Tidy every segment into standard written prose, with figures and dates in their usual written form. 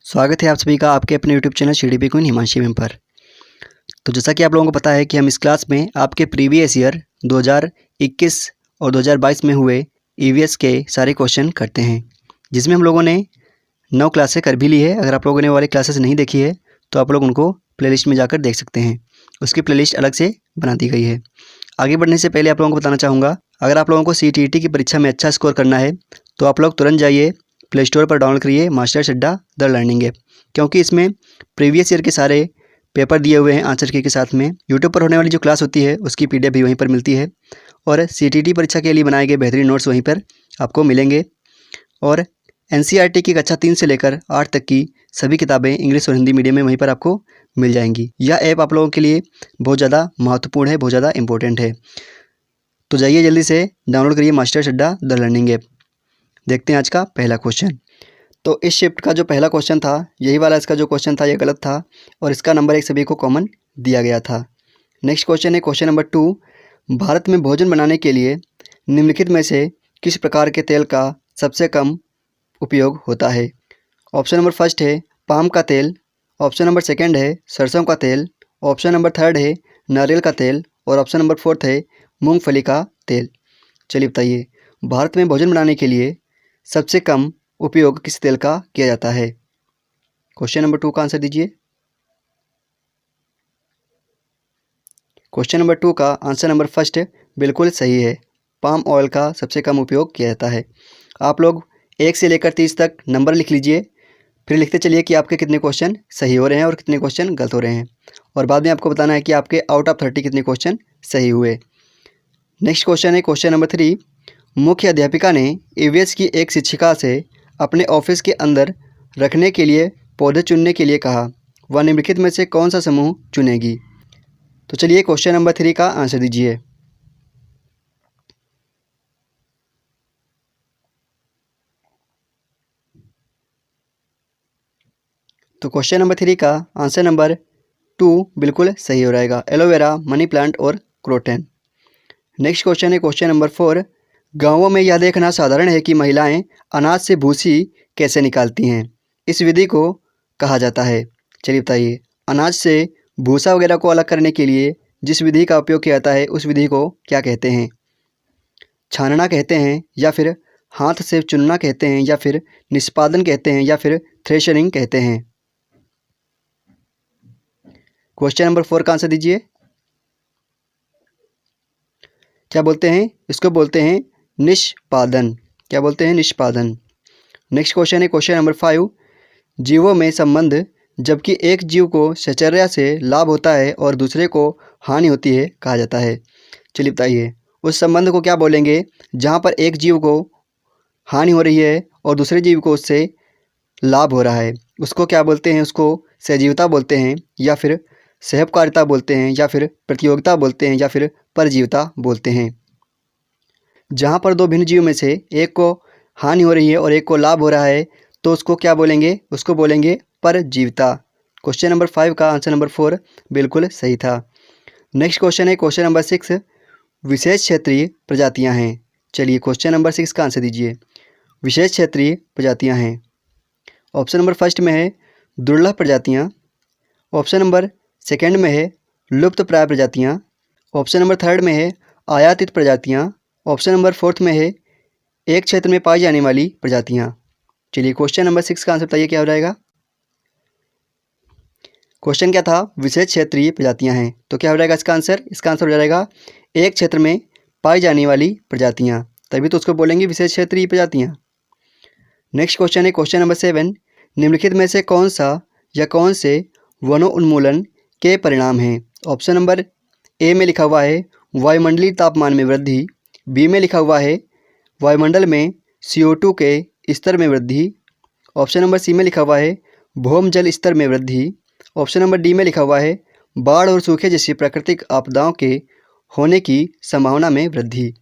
स्वागत है आप सभी का आपके अपने YouTube channel CDP queen Himanshi ma'am पर। तो जैसा कि आप लोगों को पता है कि हम इस क्लास में आपके प्रीवियस ईयर 2021 और 2022 में हुए ईवीएस के सारे क्वेश्चन करते हैं, जिसमें हम लोगों ने 9 क्लासें कर भी ली है। अगर आप लोगों ने वाली क्लासेस नहीं देखी है तो आप लोग उनको प्लेलिस्ट में जाकर देख सकते हैं। उसकी प्लेलिस्ट अलग से बना दी गई है। आगे बढ़ने से पहले आप लोगों को बताना चाहूँगा, अगर आप लोगों को सीटीईटी की परीक्षा में अच्छा स्कोर करना है तो आप लोग तुरंत जाइए प्ले स्टोर पर डाउनलोड करिए मास्टर्स अड्डा द लर्निंग ऐप, क्योंकि इसमें प्रीवियस ईयर के सारे पेपर दिए हुए हैं आंसर की के साथ में। यूट्यूब पर होने वाली जो क्लास होती है उसकी पीडीएफ भी वहीं पर मिलती है और सीटीईटी परीक्षा के लिए बनाए गए बेहतरीन नोट्स वहीं पर आपको मिलेंगे। और एनसीईआरटी की कक्षा 3 से लेकर 8 तक की सभी किताबें इंग्लिश और हिंदी मीडियम में वहीं पर आपको मिल जाएंगी। यह ऐप आप लोगों के लिए बहुत ज़्यादा महत्वपूर्ण है, बहुत ज़्यादा इंपॉर्टेंट है। तो जाइए जल्दी से डाउनलोड करिए मास्टर्स अड्डा द लर्निंग ऐप। देखते हैं आज का पहला क्वेश्चन। तो इस शिफ्ट का जो पहला क्वेश्चन था, यही वाला इसका जो क्वेश्चन था ये गलत था और इसका नंबर 1 सभी को कॉमन दिया गया था। नेक्स्ट क्वेश्चन है क्वेश्चन नंबर 2, भारत में भोजन बनाने के लिए निम्नलिखित में से किस प्रकार के तेल का सबसे कम उपयोग होता है? ऑप्शन नंबर फर्स्ट है पाम का तेल, ऑप्शन नंबर सेकंड है सरसों का तेल, ऑप्शन नंबर थर्ड है नारियल का तेल और ऑप्शन नंबर फोर्थ है मूंगफली का तेल। चलिए बताइए, भारत में भोजन बनाने के लिए सबसे कम उपयोग किस तेल का किया जाता है? क्वेश्चन नंबर 2 का आंसर दीजिए। क्वेश्चन नंबर 2 का आंसर नंबर फर्स्ट बिल्कुल सही है, पाम ऑयल का सबसे कम उपयोग किया जाता है। आप लोग 1 से लेकर 30 तक नंबर लिख लीजिए, फिर लिखते चलिए कि आपके कितने क्वेश्चन सही हो रहे हैं और कितने क्वेश्चन गलत हो रहे हैं, और बाद में आपको बताना है कि आपके आउट ऑफ 30 कितने क्वेश्चन सही हुए। नेक्स्ट क्वेश्चन है क्वेश्चन नंबर 3, मुख्य अध्यापिका ने ईवीएस की एक शिक्षिका से अपने ऑफिस के अंदर रखने के लिए पौधे चुनने के लिए कहा, वह निम्नलिखित में से कौन सा समूह चुनेगी? तो चलिए क्वेश्चन नंबर 3 का आंसर दीजिए। तो क्वेश्चन नंबर 3 का आंसर नंबर 2 बिल्कुल सही हो रहेगा, एलोवेरा, मनी प्लांट और क्रोटन। नेक्स्ट क्वेश्चन है क्वेश्चन नंबर 4, गांवों में यह देखना साधारण है कि महिलाएं अनाज से भूसी कैसे निकालती हैं, इस विधि को कहा जाता है। चलिए बताइए, अनाज से भूसा वगैरह को अलग करने के लिए जिस विधि का उपयोग किया जाता है उस विधि को क्या कहते हैं? छानना कहते हैं, या फिर हाथ से चुनना कहते हैं, या फिर निष्पादन कहते हैं, या फिर थ्रेशरिंग कहते हैं? क्वेश्चन नंबर 4 का आंसर दीजिए। क्या बोलते हैं? इसको बोलते हैं निष्पादन। क्या बोलते हैं? निष्पादन। नेक्स्ट क्वेश्चन है क्वेश्चन नंबर 5, जीवों में संबंध जबकि एक जीव को सचर्या से लाभ होता है और दूसरे को हानि होती है कहा जाता है। चलिए बताइए, उस संबंध को क्या बोलेंगे जहाँ पर एक जीव को हानि हो रही है और दूसरे जीव को उससे लाभ हो रहा है? उसको क्या बोलते हैं? उसको सहजीविता बोलते हैं, या फिर सहपकारिता बोलते हैं, या फिर प्रतियोगिता बोलते हैं, या फिर परजीविता बोलते हैं? जहाँ पर दो भिन्न जीवों में से एक को हानि हो रही है और एक को लाभ हो रहा है तो उसको क्या बोलेंगे? उसको बोलेंगे परजीविता। क्वेश्चन नंबर 5 का आंसर नंबर 4 बिल्कुल सही था। नेक्स्ट क्वेश्चन है क्वेश्चन नंबर 6, विशेष क्षेत्रीय प्रजातियाँ हैं। चलिए क्वेश्चन नंबर 6 का आंसर दीजिए। विशेष क्षेत्रीय प्रजातियाँ हैं, ऑप्शन नंबर फर्स्ट में है दुर्लभ प्रजातियाँ, ऑप्शन नंबर सेकंड में है लुप्त प्राय प्रजातियाँ, ऑप्शन नंबर थर्ड में है आयातित प्रजातियाँ, ऑप्शन नंबर फोर्थ में है एक क्षेत्र में पाई जाने वाली प्रजातियाँ। चलिए क्वेश्चन नंबर 6 का आंसर बताइए क्या हो जाएगा? क्वेश्चन क्या था? विशेष क्षेत्रीय प्रजातियाँ हैं, तो क्या हो जाएगा इसका आंसर? इसका आंसर हो जाएगा एक क्षेत्र में पाई जाने वाली प्रजातियाँ, तभी तो उसको बोलेंगे विशेष क्षेत्रीय प्रजातियाँ। नेक्स्ट क्वेश्चन है क्वेश्चन नंबर 7, निम्नलिखित में से कौन सा या कौन से वनोन्मूलन के परिणाम हैं? ऑप्शन नंबर ए में लिखा हुआ है वायुमंडलीय तापमान में वृद्धि, बी में लिखा हुआ है वायुमंडल में CO2 के स्तर में वृद्धि, ऑप्शन नंबर सी में लिखा हुआ है भौम जल स्तर में वृद्धि, ऑप्शन नंबर डी में लिखा हुआ है बाढ़ और सूखे जैसी प्राकृतिक आपदाओं के होने की संभावना में वृद्धि।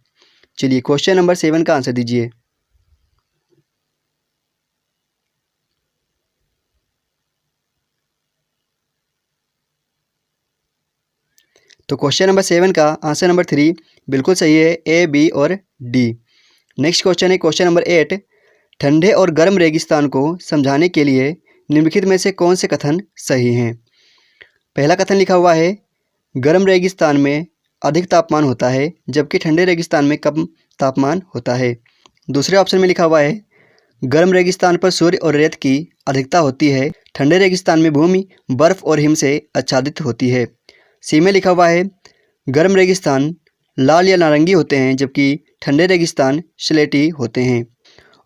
चलिए क्वेश्चन नंबर 7 का आंसर दीजिए। तो क्वेश्चन नंबर 7 का आंसर नंबर 3 बिल्कुल सही है, ए, बी और डी। नेक्स्ट क्वेश्चन है क्वेश्चन नंबर 8, ठंडे और गर्म रेगिस्तान को समझाने के लिए निम्नलिखित में से कौन से कथन सही हैं? पहला कथन लिखा हुआ है गर्म रेगिस्तान में अधिक तापमान होता है जबकि ठंडे रेगिस्तान में कम तापमान होता है। दूसरे ऑप्शन में लिखा हुआ है गर्म रेगिस्तान पर सूर्य और रेत की अधिकता होती है, ठंडे रेगिस्तान में भूमि बर्फ और हिम से आच्छादित होती है। सी में लिखा हुआ है गर्म रेगिस्तान लाल या नारंगी होते हैं जबकि ठंडे रेगिस्तान स्लेटी होते हैं।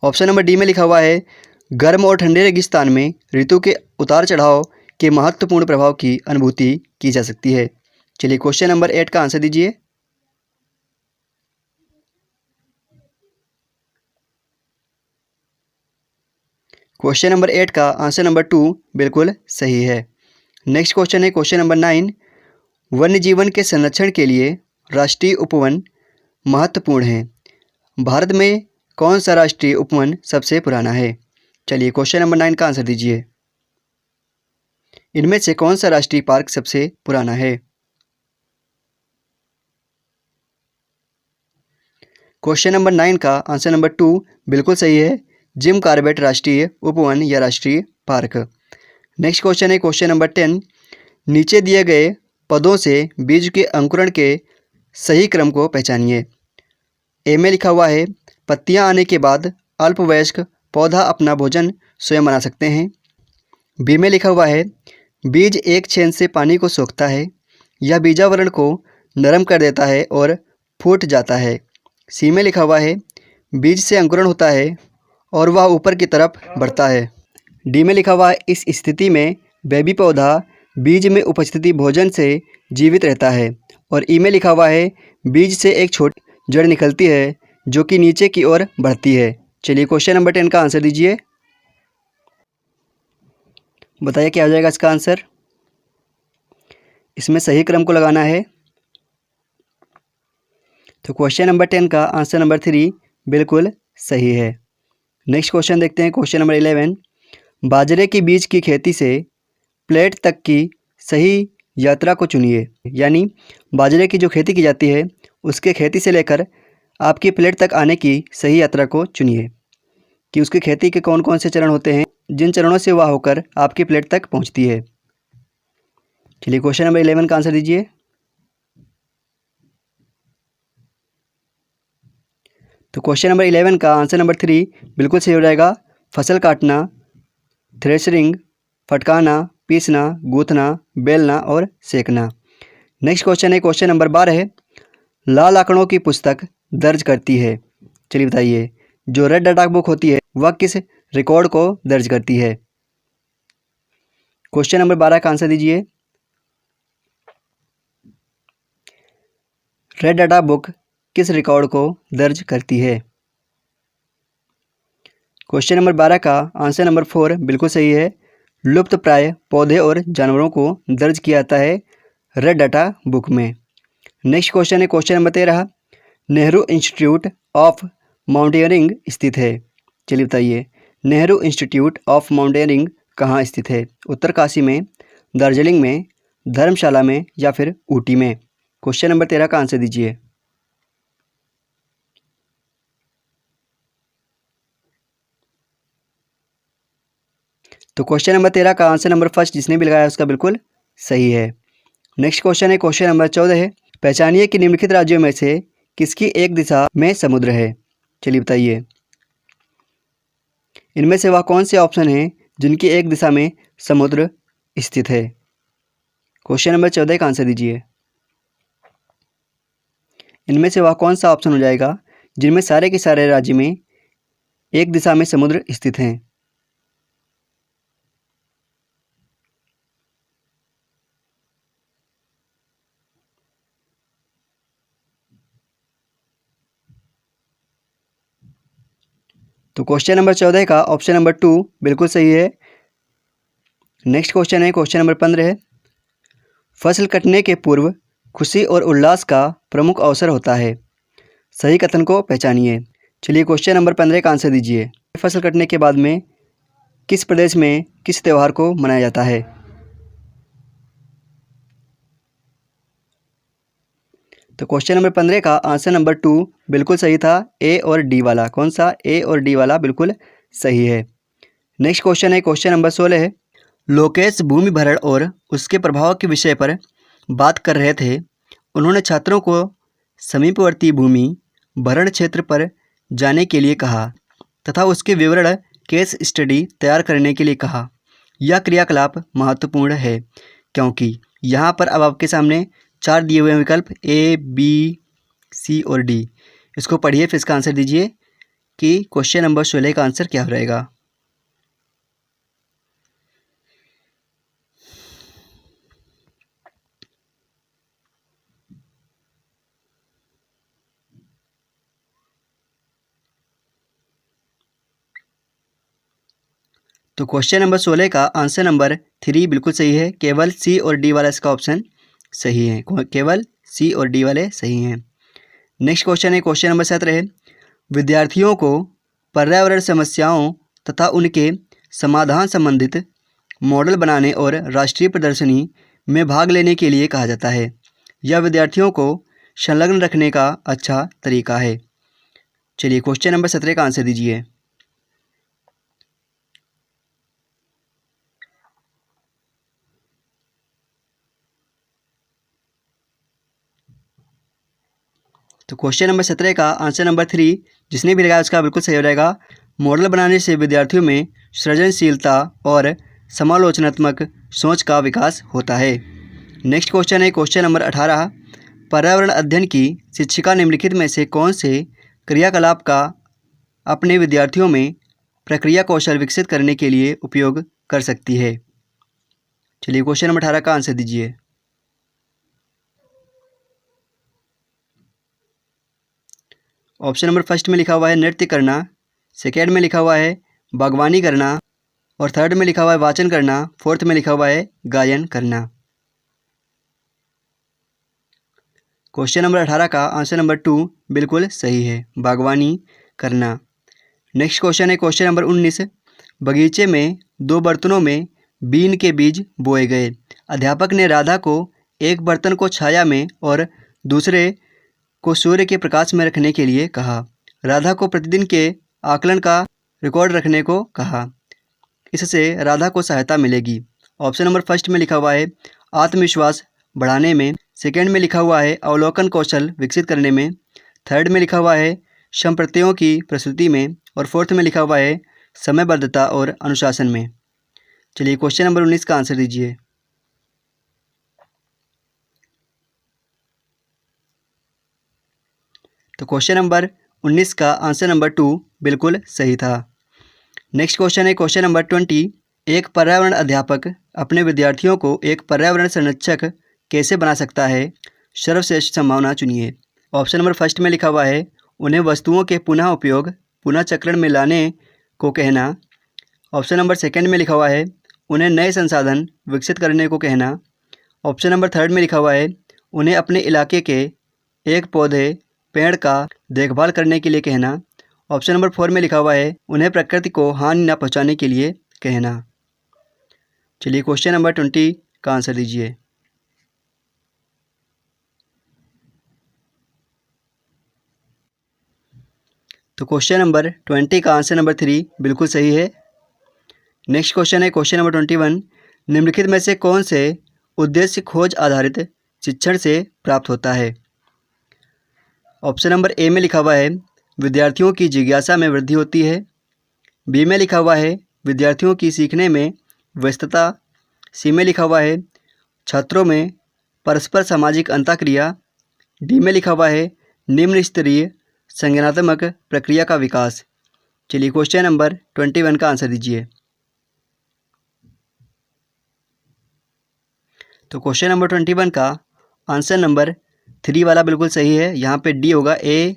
ऑप्शन नंबर डी में लिखा हुआ है गर्म और ठंडे रेगिस्तान में ऋतु के उतार चढ़ाव के महत्वपूर्ण प्रभाव की अनुभूति की जा सकती है। चलिए क्वेश्चन नंबर 8 का आंसर दीजिए। क्वेश्चन नंबर 8 का आंसर नंबर 2 बिल्कुल सही है। नेक्स्ट क्वेश्चन है क्वेश्चन नंबर 9। वन्य जीवन के संरक्षण के लिए राष्ट्रीय उपवन महत्वपूर्ण है। भारत में कौन सा राष्ट्रीय उपवन सबसे पुराना है? चलिए क्वेश्चन नंबर 9 का आंसर दीजिए। इनमें से कौन सा राष्ट्रीय पार्क सबसे पुराना है? क्वेश्चन नंबर 9 का आंसर नंबर 2 बिल्कुल सही है, जिम कॉर्बेट राष्ट्रीय उपवन या राष्ट्रीय पार्क। नेक्स्ट क्वेश्चन है क्वेश्चन नंबर 10। नीचे दिए गए पदों से बीज के अंकुरण के सही क्रम को पहचानिए। ए में लिखा हुआ है पत्तियां आने के बाद अल्पवयस्क पौधा अपना भोजन स्वयं बना सकते हैं। बी में लिखा हुआ है बीज एक छेद से पानी को सोखता है, यह बीजावरण को नरम कर देता है और फूट जाता है। सी में लिखा हुआ है बीज से अंकुरण होता है और वह ऊपर की तरफ बढ़ता है। डी में लिखा हुआ है इस स्थिति में बेबी पौधा बीज में उपस्थित भोजन से जीवित रहता है। और ई में लिखा हुआ है बीज से एक छोटी जड़ निकलती है जो कि नीचे की ओर बढ़ती है। चलिए क्वेश्चन नंबर 10 का आंसर दीजिए। बताइए क्या हो जाएगा इसका आंसर। इसमें सही क्रम को लगाना है। तो क्वेश्चन नंबर 10 का आंसर नंबर 3 बिल्कुल सही है। नेक्स्ट क्वेश्चन देखते हैं क्वेश्चन नंबर 11। बाजरे की बीज की खेती से प्लेट तक की सही यात्रा को चुनिए। यानी बाजरे की जो खेती की जाती है उसके खेती से लेकर आपकी प्लेट तक आने की सही यात्रा को चुनिए कि उसकी खेती के कौन कौन से चरण होते हैं, जिन चरणों से वह होकर आपकी प्लेट तक पहुंचती है। चलिए क्वेश्चन नंबर 11 का आंसर दीजिए। तो क्वेश्चन नंबर 11 का आंसर नंबर 3 बिल्कुल सही हो जाएगा। फसल काटना, थ्रेशरिंग, फटकाना, पीसना, गूंथना, बेलना और सेकना। नेक्स्ट क्वेश्चन है क्वेश्चन नंबर 12। लाल आंकड़ों की पुस्तक दर्ज करती है। चलिए बताइए जो रेड डाटा बुक होती है वह किस रिकॉर्ड को दर्ज करती है? क्वेश्चन नंबर 12 का आंसर दीजिए। रेड डाटा बुक किस रिकॉर्ड को दर्ज करती है? क्वेश्चन नंबर 12 का आंसर नंबर 4 बिल्कुल सही है। लुप्त प्राय पौधे और जानवरों को दर्ज किया जाता है रेड डाटा बुक में। नेक्स्ट क्वेश्चन है question number 13। Nehru institute of mountaineering स्थित है। चलिए बताइए नेहरू इंस्टीट्यूट ऑफ माउंटेनियरिंग कहाँ स्थित है? उत्तरकाशी में, दार्जिलिंग में, धर्मशाला में या फिर ऊटी में? क्वेश्चन नंबर 13 का आंसर दीजिए। तो क्वेश्चन नंबर 13 का आंसर नंबर फर्स्ट जिसने भी लगाया उसका बिल्कुल सही है। नेक्स्ट क्वेश्चन है क्वेश्चन नंबर 14 है। पहचानिए कि निम्नलिखित राज्यों में से किसकी एक दिशा में समुद्र है। चलिए बताइए इनमें से वह कौन से ऑप्शन हैं जिनकी एक दिशा में समुद्र स्थित है? क्वेश्चन नंबर 14 का आंसर दीजिए। इनमें से वह कौन सा ऑप्शन हो जाएगा जिनमें सारे के सारे राज्य में एक दिशा में समुद्र स्थित हैं? तो क्वेश्चन नंबर 14 का ऑप्शन नंबर 2 बिल्कुल सही है। नेक्स्ट क्वेश्चन है क्वेश्चन नंबर 15 है। फसल कटने के पूर्व खुशी और उल्लास का प्रमुख अवसर होता है। सही कथन को पहचानिए। चलिए क्वेश्चन नंबर 15 का आंसर दीजिए। फसल कटने के बाद में किस प्रदेश में किस त्यौहार को मनाया जाता है? तो क्वेश्चन नंबर 15 का आंसर नंबर 2 बिल्कुल सही था। ए और डी वाला। कौन सा? ए और डी वाला बिल्कुल सही है। नेक्स्ट क्वेश्चन है क्वेश्चन नंबर 16 है। लोकेश भूमि भरण और उसके प्रभाव के विषय पर बात कर रहे थे। उन्होंने छात्रों को समीपवर्ती भूमि भरण क्षेत्र पर जाने के लिए कहा तथा उसके विवरण केस स्टडी तैयार करने के लिए कहा। यह क्रियाकलाप महत्वपूर्ण है क्योंकि यहाँ पर अब आपके सामने 4 दिए हुए हैं विकल्प A, B, C और D। इसको पढ़िए फिर इसका आंसर दीजिए कि क्वेश्चन नंबर 16 का आंसर क्या हो रहेगा। तो क्वेश्चन नंबर 16 का आंसर नंबर 3 बिल्कुल सही है। केवल C और D वाला इसका ऑप्शन सही है। केवल C और D वाले सही हैं। नेक्स्ट क्वेश्चन है क्वेश्चन नंबर 17 है। विद्यार्थियों को पर्यावरण समस्याओं तथा उनके समाधान संबंधित मॉडल बनाने और राष्ट्रीय प्रदर्शनी में भाग लेने के लिए कहा जाता है। यह विद्यार्थियों को संलग्न रखने का अच्छा तरीका है। चलिए क्वेश्चन नंबर 17 का आंसर दीजिए। तो क्वेश्चन नंबर 17 का आंसर नंबर 3 जिसने भी लगाया उसका बिल्कुल सही हो जाएगा। मॉडल बनाने से विद्यार्थियों में सृजनशीलता और समालोचनात्मक सोच का विकास होता है। नेक्स्ट क्वेश्चन है क्वेश्चन नंबर 18। पर्यावरण अध्ययन की शिक्षिका निम्नलिखित में से कौन से क्रियाकलाप का अपने विद्यार्थियों में प्रक्रिया कौशल विकसित करने के लिए उपयोग कर सकती है। चलिए क्वेश्चन नंबर 18 का आंसर दीजिए। ऑप्शन नंबर फर्स्ट में लिखा हुआ है नृत्य करना, सेकेंड में लिखा हुआ है बागवानी करना और थर्ड में लिखा हुआ है वाचन करना, फोर्थ में लिखा हुआ है गायन करना। क्वेश्चन नंबर 18 का आंसर नंबर 2 बिल्कुल सही है, बागवानी करना। नेक्स्ट क्वेश्चन है क्वेश्चन नंबर 19। बगीचे में 2 बर्तनों में बीन के बीज बोए गए। अध्यापक ने राधा को एक बर्तन को छाया में और दूसरे को सूर्य के प्रकाश में रखने के लिए कहा। राधा को प्रतिदिन के आकलन का रिकॉर्ड रखने को कहा। इससे राधा को सहायता मिलेगी। ऑप्शन नंबर फर्स्ट में लिखा हुआ है आत्मविश्वास बढ़ाने में, सेकेंड में लिखा हुआ है अवलोकन कौशल विकसित करने में, थर्ड में लिखा हुआ है संप्रत्ययों की प्रस्तुति में और फोर्थ में लिखा हुआ है समयबद्धता और अनुशासन में। चलिए क्वेश्चन नंबर 19 का आंसर दीजिए। तो क्वेश्चन नंबर 19 का आंसर नंबर 2 बिल्कुल सही था। नेक्स्ट क्वेश्चन है क्वेश्चन नंबर 20। एक पर्यावरण अध्यापक अपने विद्यार्थियों को एक पर्यावरण संरक्षक कैसे बना सकता है? सर्वश्रेष्ठ संभावना चुनिए। ऑप्शन नंबर फर्स्ट में लिखा हुआ है उन्हें वस्तुओं के पुनः उपयोग पुनः चक्रण में लाने को कहना। ऑप्शन नंबर सेकंड में लिखा हुआ है उन्हें नए संसाधन विकसित करने को कहना। ऑप्शन नंबर थर्ड में लिखा हुआ है उन्हें अपने इलाके के एक पेड़ का देखभाल करने के लिए कहना। ऑप्शन नंबर 4 में लिखा हुआ है उन्हें प्रकृति को हानि न पहुंचाने के लिए कहना। चलिए क्वेश्चन नंबर 20 का आंसर दीजिए। तो क्वेश्चन नंबर 20 का आंसर नंबर 3 बिल्कुल सही है। नेक्स्ट क्वेश्चन है क्वेश्चन नंबर 21। निम्नलिखित में से कौन से उद्देश्य खोज आधारित शिक्षण से प्राप्त होता है? ऑप्शन नंबर ए में लिखा हुआ है विद्यार्थियों की जिज्ञासा में वृद्धि होती है। बी में लिखा हुआ है विद्यार्थियों की सीखने में व्यस्तता। सी में लिखा हुआ है छात्रों में परस्पर सामाजिक अंतःक्रिया। डी में लिखा हुआ है निम्न स्तरीय संज्ञानात्मक प्रक्रिया का विकास। चलिए क्वेश्चन नंबर 21 का आंसर दीजिए। तो क्वेश्चन नंबर 21 का आंसर नंबर 3 वाला बिल्कुल सही है। यहाँ पे डी होगा, ए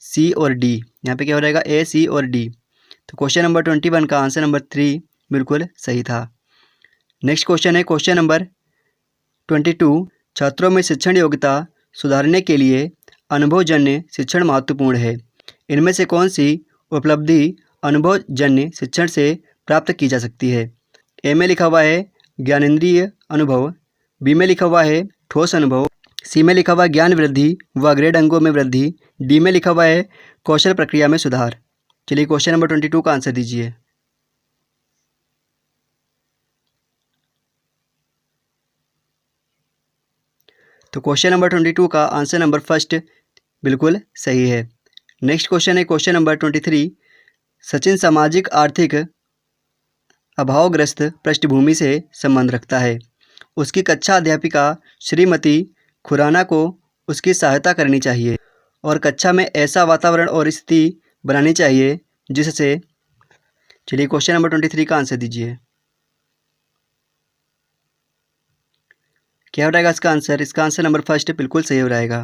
सी और डी। यहाँ पे क्या हो जाएगा ए सी और डी। तो क्वेश्चन नंबर 21 का आंसर नंबर 3 बिल्कुल सही था। नेक्स्ट क्वेश्चन है क्वेश्चन नंबर 22। छात्रों में शिक्षण योग्यता सुधारने के लिए अनुभवजन्य शिक्षण महत्वपूर्ण है। इनमें से कौन सी उपलब्धि अनुभवजन्य शिक्षण से प्राप्त की जा सकती है? ए में लिखा हुआ है ज्ञानेंद्रिय अनुभव। बी में लिखा हुआ है ठोस अनुभव। सी में लिखा हुआ है ज्ञान वृद्धि व ग्रेड अंगों में वृद्धि। डी में लिखा हुआ है कौशल प्रक्रिया में सुधार। चलिए क्वेश्चन नंबर 22 का आंसर दीजिए। तो क्वेश्चन नंबर 22 का आंसर नंबर फर्स्ट बिल्कुल सही है। नेक्स्ट क्वेश्चन है क्वेश्चन नंबर 23। सचिन सामाजिक आर्थिक अभावग्रस्त पृष्ठभूमि से संबंध रखता है। उसकी कक्षा अध्यापिका श्रीमती खुराना को उसकी सहायता करनी चाहिए और कक्षा में ऐसा वातावरण और स्थिति बनानी चाहिए जिससे, चलिए क्वेश्चन नंबर 23 का आंसर दीजिए। क्या हो जाएगा इसका आंसर? इसका आंसर नंबर फर्स्ट बिल्कुल सही हो जाएगा।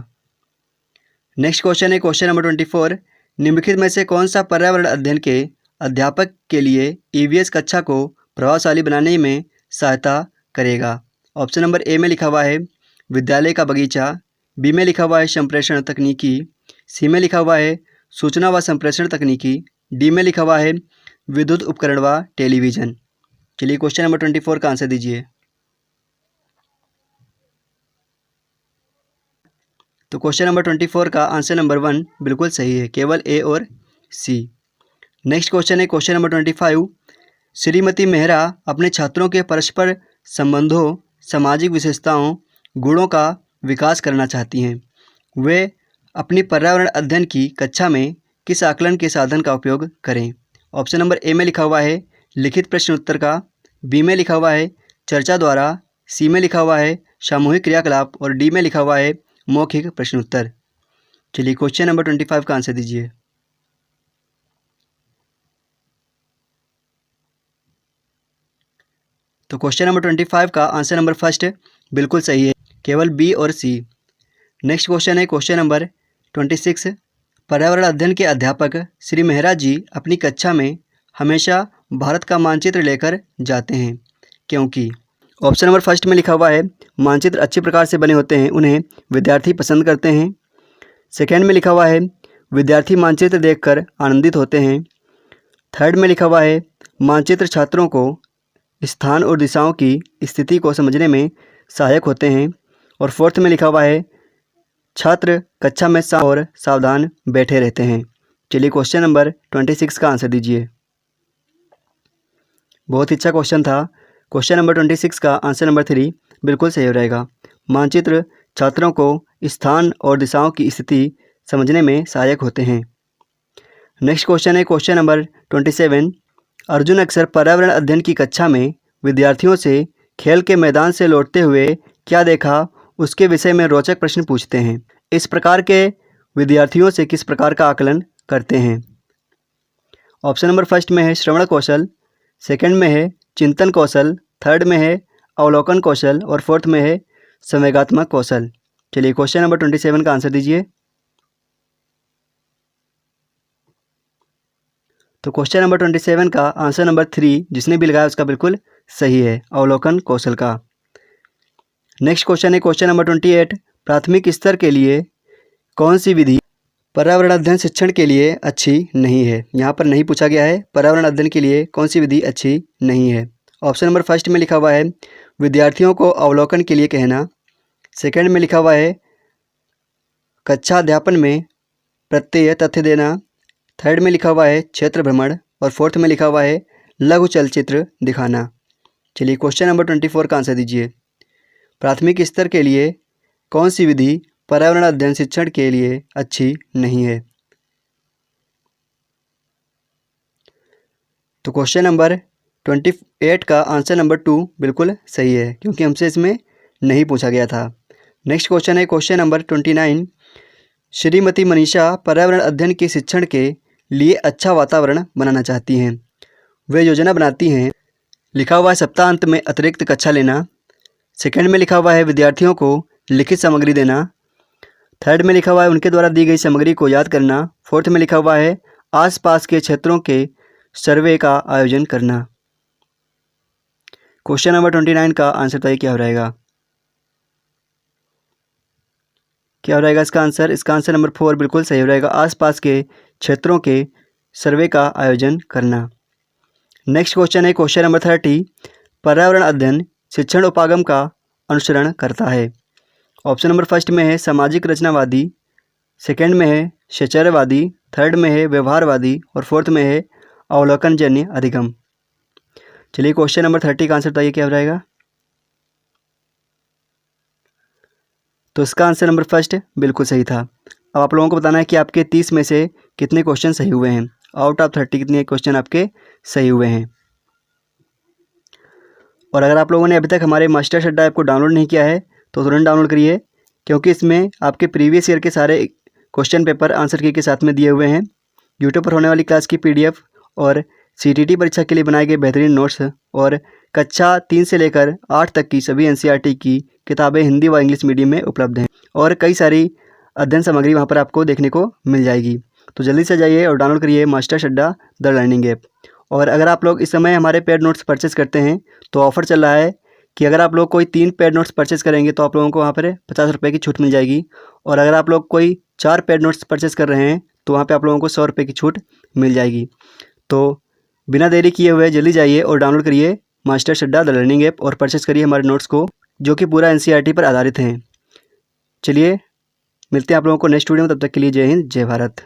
नेक्स्ट क्वेश्चन है क्वेश्चन नंबर 24। निम्नलिखित में से कौन सा पर्यावरण अध्ययन के अध्यापक के लिए ईवीएस कक्षा को प्रभावशाली बनाने में सहायता करेगा? ऑप्शन नंबर ए में लिखा हुआ है विद्यालय का बगीचा, बी में लिखा हुआ है संप्रेषण तकनीकी, सी में लिखा हुआ है सूचना व संप्रेषण तकनीकी, डी में लिखा हुआ है विद्युत उपकरण व टेलीविज़न। चलिए क्वेश्चन नंबर 24 का आंसर दीजिए। तो क्वेश्चन नंबर 24 का आंसर नंबर 1 बिल्कुल सही है, केवल ए और सी। नेक्स्ट क्वेश्चन है क्वेश्चन नंबर 25। श्रीमती मेहरा अपने छात्रों के परस्पर संबंधों, सामाजिक विशेषताओं, गुणों का विकास करना चाहती हैं। वे अपनी पर्यावरण अध्ययन की कक्षा में किस आकलन के साधन का उपयोग करें? ऑप्शन नंबर ए में लिखा हुआ है लिखित प्रश्न उत्तर का, बी में लिखा हुआ है चर्चा द्वारा, सी में लिखा हुआ है सामूहिक क्रियाकलाप और डी में लिखा हुआ है मौखिक प्रश्न उत्तर। चलिए क्वेश्चन नंबर 25 का आंसर दीजिए। तो क्वेश्चन नंबर 25 का आंसर नंबर फर्स्ट बिल्कुल सही है, केवल बी और सी। नेक्स्ट क्वेश्चन है क्वेश्चन नंबर 26। पर्यावरण अध्ययन के अध्यापक श्री मेहरा जी अपनी कक्षा में हमेशा भारत का मानचित्र लेकर जाते हैं क्योंकि? ऑप्शन नंबर फर्स्ट में लिखा हुआ है मानचित्र अच्छे प्रकार से बने होते हैं, उन्हें विद्यार्थी पसंद करते हैं। सेकेंड में लिखा हुआ है विद्यार्थी मानचित्र देखकर आनंदित होते हैं। थर्ड में लिखा हुआ है मानचित्र छात्रों को स्थान और दिशाओं की स्थिति को समझने में सहायक होते हैं। और फोर्थ में लिखा हुआ है छात्र कक्षा में शांत और सावधान बैठे रहते हैं। चलिए क्वेश्चन नंबर 26 का आंसर दीजिए। बहुत ही अच्छा क्वेश्चन था। क्वेश्चन नंबर 26 का आंसर नंबर 3 बिल्कुल सही हो रहेगा। मानचित्र छात्रों को स्थान और दिशाओं की स्थिति समझने में सहायक होते हैं। नेक्स्ट क्वेश्चन है क्वेश्चन नंबर 27। अर्जुन अक्सर पर्यावरण अध्ययन की कक्षा में विद्यार्थियों से खेल के मैदान से लौटते हुए क्या देखा उसके विषय में रोचक प्रश्न पूछते हैं। इस प्रकार के विद्यार्थियों से किस प्रकार का आकलन करते हैं? ऑप्शन नंबर फर्स्ट में है श्रवण कौशल, सेकंड में है चिंतन कौशल, थर्ड में है अवलोकन कौशल और फोर्थ में है संवेगात्मक कौशल। चलिए क्वेश्चन नंबर 27 का आंसर दीजिए। तो क्वेश्चन नंबर 27 का आंसर नंबर 3 जिसने भी लगाया उसका बिल्कुल सही है, अवलोकन कौशल का। नेक्स्ट क्वेश्चन है क्वेश्चन नंबर 28। प्राथमिक स्तर के लिए कौन सी विधि पर्यावरण अध्ययन शिक्षण के लिए अच्छी नहीं है? यहाँ पर नहीं पूछा गया है पर्यावरण अध्ययन के लिए कौन सी विधि अच्छी नहीं है। ऑप्शन नंबर फर्स्ट में लिखा हुआ है विद्यार्थियों को अवलोकन के लिए कहना, सेकंड में लिखा हुआ है कक्षा अध्यापन में प्रत्यय तथ्य देना, थर्ड में लिखा हुआ है क्षेत्र भ्रमण और फोर्थ में लिखा हुआ है लघु चलचित्र दिखाना। चलिए क्वेश्चन नंबर 24 का आंसर दीजिए। प्राथमिक स्तर के लिए कौन सी विधि पर्यावरण अध्ययन शिक्षण के लिए अच्छी नहीं है? तो क्वेश्चन नंबर 28 का आंसर नंबर 2 बिल्कुल सही है क्योंकि हमसे इसमें नहीं पूछा गया था। नेक्स्ट क्वेश्चन है क्वेश्चन नंबर 29। श्रीमती मनीषा पर्यावरण अध्ययन के शिक्षण के लिए अच्छा वातावरण बनाना चाहती हैं। वे योजना बनाती हैं, लिखा हुआ है सप्ताहांत में अतिरिक्त कक्षा लेना, सेकंड में लिखा हुआ है विद्यार्थियों को लिखित सामग्री देना, थर्ड में लिखा हुआ है उनके द्वारा दी गई सामग्री को याद करना, फोर्थ में लिखा हुआ है आसपास के क्षेत्रों के सर्वे का आयोजन करना। क्वेश्चन नंबर 29 का आंसर बताइए क्या हो रहेगा? क्या हो रहेगा इसका आंसर? इसका आंसर नंबर 4 बिल्कुल सही हो रहेगा, आसपास के क्षेत्रों के सर्वे का आयोजन करना। नेक्स्ट क्वेश्चन है क्वेश्चन नंबर 30। पर्यावरण अध्ययन शिक्षण उपागम का अनुसरण करता है। ऑप्शन नंबर फर्स्ट में है सामाजिक रचनावादी, सेकंड में है शैचर्यवादी, थर्ड में है व्यवहारवादी और फोर्थ में है अवलोकनजन्य अधिगम। चलिए क्वेश्चन नंबर 30 का आंसर बताइए क्या हो जाएगा? तो इसका आंसर नंबर फर्स्ट बिल्कुल सही था। अब आप लोगों को बताना है कि आपके 30 में से कितने क्वेश्चन सही हुए हैं। आउट ऑफ 30 कितने क्वेश्चन आपके सही हुए हैं। और अगर आप लोगों ने अभी तक हमारे मास्टर शेड्डा ऐप को डाउनलोड नहीं किया है तो तुरंत डाउनलोड करिए, क्योंकि इसमें आपके प्रीवियस ईयर के सारे क्वेश्चन पेपर आंसर की के साथ में दिए हुए हैं। यूट्यूब पर होने वाली क्लास की PDF और CTT परीक्षा के लिए बनाए गए बेहतरीन नोट्स और कक्षा 3 से लेकर 8 तक की सभी NCERT की किताबें हिंदी व इंग्लिश मीडियम में उपलब्ध हैं और कई सारी अध्ययन सामग्री वहाँ पर आपको देखने को मिल जाएगी। तो जल्दी से जाइए और डाउनलोड करिए मास्टर शेड्डा द लर्निंग ऐप। और अगर आप लोग इस समय हमारे पेड नोट्स परचेस करते हैं तो ऑफ़र चल रहा है कि अगर आप लोग कोई 3 पेड नोट्स परचेस करेंगे तो आप लोगों को वहाँ पर 50 रुपये की छूट मिल जाएगी। और अगर आप लोग कोई 4 पेड नोट्स परचेस कर रहे हैं तो वहाँ पे आप लोगों को 100 रुपये की छूट मिल जाएगी। तो बिना देरी किए हुए जल्दी जाइए और डाउनलोड करिए मास्टर शेड्डा द लर्निंग ऐप और परचेस करिए हमारे नोट्स को, जो कि पूरा NCERT पर आधारित हैं। चलिए मिलते हैं आप लोगों को नेक्स्ट वीडियो में, तब तक के लिए जय हिंद जय भारत।